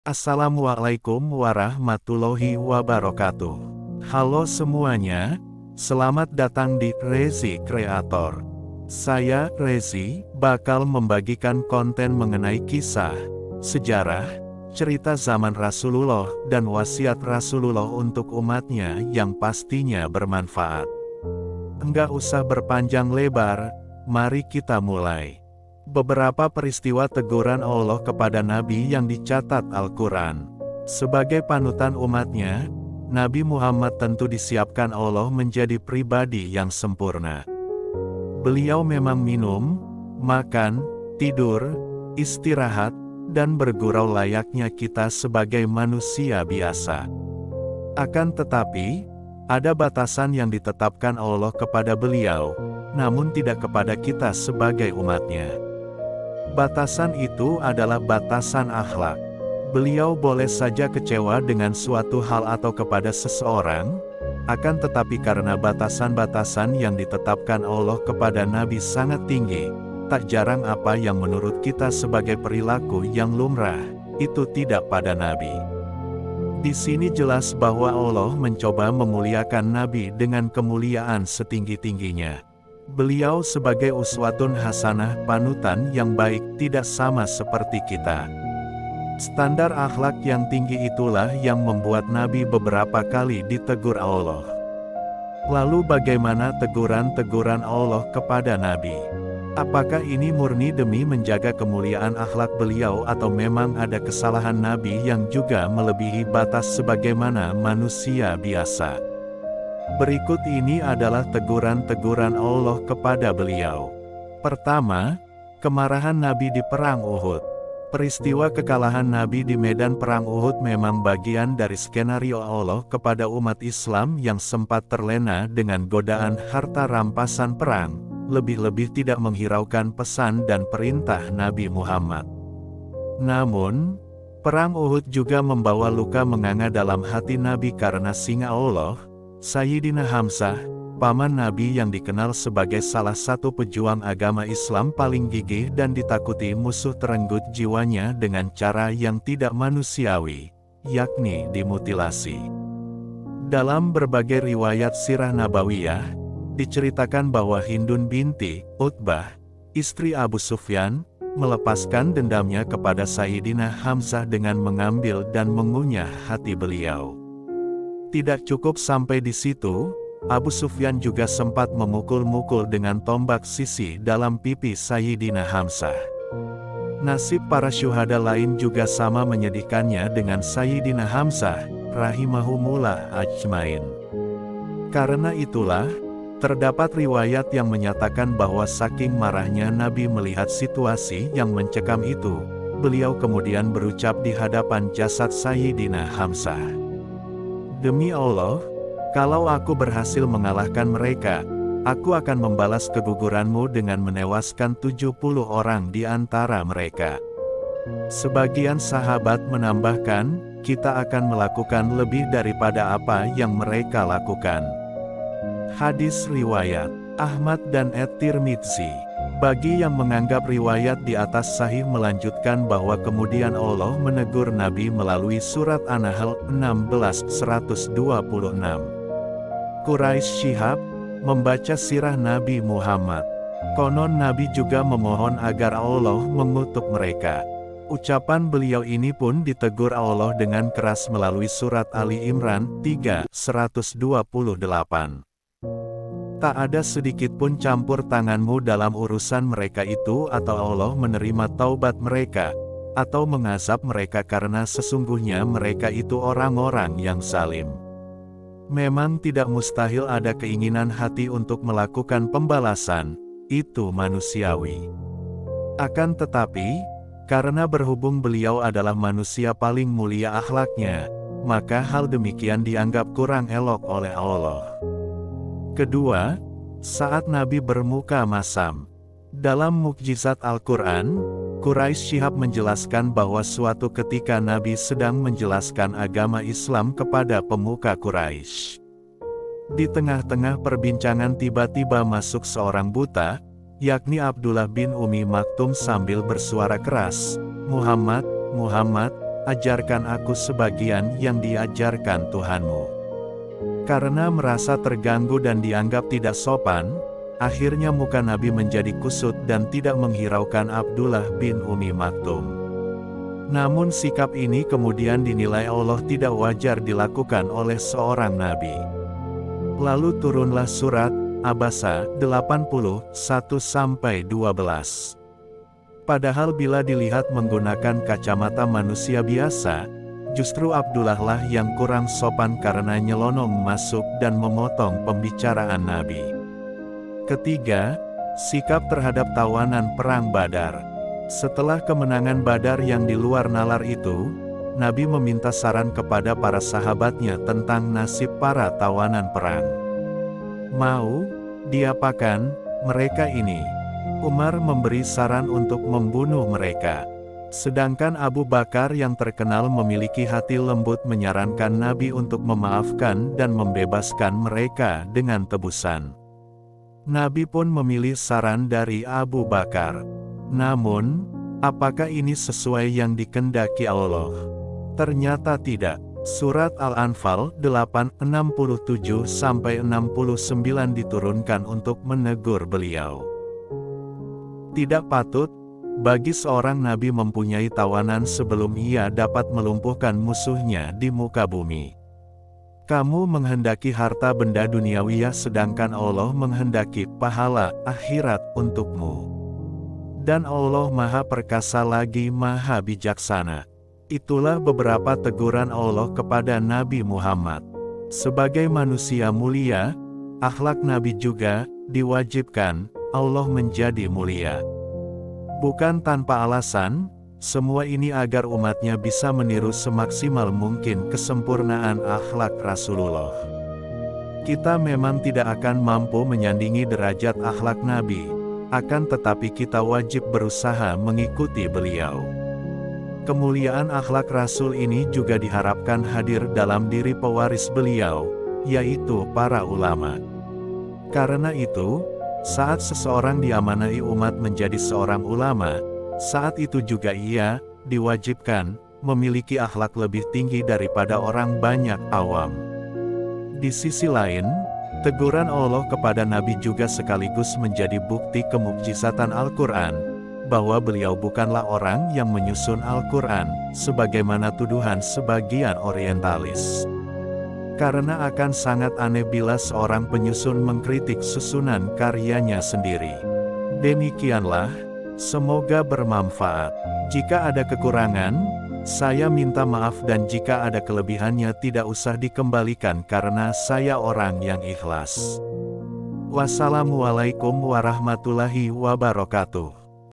Assalamualaikum warahmatullahi wabarakatuh. Halo semuanya, selamat datang di Rezi Kreator. Saya, Rezi, bakal membagikan konten mengenai kisah, sejarah, cerita zaman Rasulullah, dan wasiat Rasulullah untuk umatnya yang pastinya bermanfaat. Enggak usah berpanjang lebar, mari kita mulai. Beberapa peristiwa teguran Allah kepada Nabi yang dicatat Al-Quran. Sebagai panutan umatnya, Nabi Muhammad tentu disiapkan Allah menjadi pribadi yang sempurna. Beliau memang minum, makan, tidur, istirahat, dan bergurau layaknya kita sebagai manusia biasa. Akan tetapi, ada batasan yang ditetapkan Allah kepada beliau, namun tidak kepada kita sebagai umatnya. Batasan itu adalah batasan akhlak. Beliau boleh saja kecewa dengan suatu hal atau kepada seseorang, akan tetapi karena batasan-batasan yang ditetapkan Allah kepada Nabi sangat tinggi, tak jarang apa yang menurut kita sebagai perilaku yang lumrah, itu tidak pada Nabi. Di sini jelas bahwa Allah mencoba memuliakan Nabi dengan kemuliaan setinggi-tingginya. Beliau sebagai uswatun hasanah, panutan yang baik, tidak sama seperti kita. Standar akhlak yang tinggi itulah yang membuat Nabi beberapa kali ditegur Allah. Lalu bagaimana teguran-teguran Allah kepada Nabi? Apakah ini murni demi menjaga kemuliaan akhlak beliau atau memang ada kesalahan Nabi yang juga melebihi batas sebagaimana manusia biasa? Berikut ini adalah teguran-teguran Allah kepada beliau. Pertama, kemarahan Nabi di Perang Uhud. Peristiwa kekalahan Nabi di medan Perang Uhud memang bagian dari skenario Allah kepada umat Islam yang sempat terlena dengan godaan harta rampasan perang, lebih-lebih tidak menghiraukan pesan dan perintah Nabi Muhammad. Namun, Perang Uhud juga membawa luka menganga dalam hati Nabi karena singa Allah, Sayyidina Hamzah, paman Nabi yang dikenal sebagai salah satu pejuang agama Islam paling gigih dan ditakuti musuh, terenggut jiwanya dengan cara yang tidak manusiawi, yakni dimutilasi. Dalam berbagai riwayat sirah nabawiyah, diceritakan bahwa Hindun binti Utbah, istri Abu Sufyan, melepaskan dendamnya kepada Sayyidina Hamzah dengan mengambil dan mengunyah hati beliau. Tidak cukup sampai di situ, Abu Sufyan juga sempat memukul-mukul dengan tombak sisi dalam pipi Sayyidina Hamzah. Nasib para syuhada lain juga sama menyedihkannya dengan Sayyidina Hamzah, rahimahumullah ajmain. Karena itulah, terdapat riwayat yang menyatakan bahwa saking marahnya Nabi melihat situasi yang mencekam itu, beliau kemudian berucap di hadapan jasad Sayyidina Hamzah, "Demi Allah, kalau aku berhasil mengalahkan mereka, aku akan membalas keguguranmu dengan menewaskan 70 orang di antara mereka." Sebagian sahabat menambahkan, "Kita akan melakukan lebih daripada apa yang mereka lakukan." Hadis riwayat Ahmad dan At-Tirmidzi. Bagi yang menganggap riwayat di atas sahih, melanjutkan bahwa kemudian Allah menegur Nabi melalui surat An-Nahl 16:126. Quraisy Syihab membaca sirah Nabi Muhammad. Konon Nabi juga memohon agar Allah mengutuk mereka. Ucapan beliau ini pun ditegur Allah dengan keras melalui surat Ali Imran 3:128. Tak ada sedikit pun campur tanganmu dalam urusan mereka itu, atau Allah menerima taubat mereka, atau mengazab mereka, karena sesungguhnya mereka itu orang-orang yang zalim. Memang tidak mustahil ada keinginan hati untuk melakukan pembalasan, itu manusiawi. Akan tetapi, karena berhubung beliau adalah manusia paling mulia akhlaknya, maka hal demikian dianggap kurang elok oleh Allah. Kedua, saat Nabi bermuka masam. Dalam mukjizat Al-Quran, Quraisy Syihab menjelaskan bahwa suatu ketika Nabi sedang menjelaskan agama Islam kepada pemuka Quraisy. Di tengah-tengah perbincangan tiba-tiba masuk seorang buta, yakni Abdullah bin Umi Maktum, sambil bersuara keras, "Muhammad, Muhammad, ajarkan aku sebagian yang diajarkan Tuhanmu. Karena merasa terganggu dan dianggap tidak sopan, akhirnya muka Nabi menjadi kusut dan tidak menghiraukan Abdullah bin Umi Maktum. Namun sikap ini kemudian dinilai Allah tidak wajar dilakukan oleh seorang Nabi. Lalu turunlah surat Abasa 81-12. Padahal bila dilihat menggunakan kacamata manusia biasa, justru Abdullah lah yang kurang sopan karena nyelonong masuk dan memotong pembicaraan Nabi. Ketiga, sikap terhadap tawanan perang Badar. Setelah kemenangan Badar yang di luar nalar itu, Nabi meminta saran kepada para sahabatnya tentang nasib para tawanan perang. Mau diapakan mereka ini? Umar memberi saran untuk membunuh mereka. Sedangkan Abu Bakar yang terkenal memiliki hati lembut menyarankan Nabi untuk memaafkan dan membebaskan mereka dengan tebusan. Nabi pun memilih saran dari Abu Bakar. Namun, apakah ini sesuai yang dikehendaki Allah? Ternyata tidak. Surat Al-Anfal 8:67-69 diturunkan untuk menegur beliau. Tidak patut bagi seorang nabi mempunyai tawanan sebelum ia dapat melumpuhkan musuhnya di muka bumi. Kamu menghendaki harta benda duniawiyah sedangkan Allah menghendaki pahala akhirat untukmu. Dan Allah Maha Perkasa lagi Maha Bijaksana. Itulah beberapa teguran Allah kepada Nabi Muhammad. Sebagai manusia mulia, akhlak Nabi juga diwajibkan Allah menjadi mulia. Bukan tanpa alasan, semua ini agar umatnya bisa meniru semaksimal mungkin kesempurnaan akhlak Rasulullah. Kita memang tidak akan mampu menyandingi derajat akhlak Nabi, akan tetapi kita wajib berusaha mengikuti beliau. Kemuliaan akhlak Rasul ini juga diharapkan hadir dalam diri pewaris beliau, yaitu para ulama. Karena itu, saat seseorang diamanai umat menjadi seorang ulama, saat itu juga ia diwajibkan memiliki akhlak lebih tinggi daripada orang banyak awam. Di sisi lain, teguran Allah kepada Nabi juga sekaligus menjadi bukti kemukjizatan Al-Quran, bahwa beliau bukanlah orang yang menyusun Al-Quran, sebagaimana tuduhan sebagian orientalis. Karena akan sangat aneh bila seorang penyusun mengkritik susunan karyanya sendiri. Demikianlah, semoga bermanfaat. Jika ada kekurangan, saya minta maaf dan jika ada kelebihannya tidak usah dikembalikan karena saya orang yang ikhlas. Wassalamualaikum warahmatullahi wabarakatuh.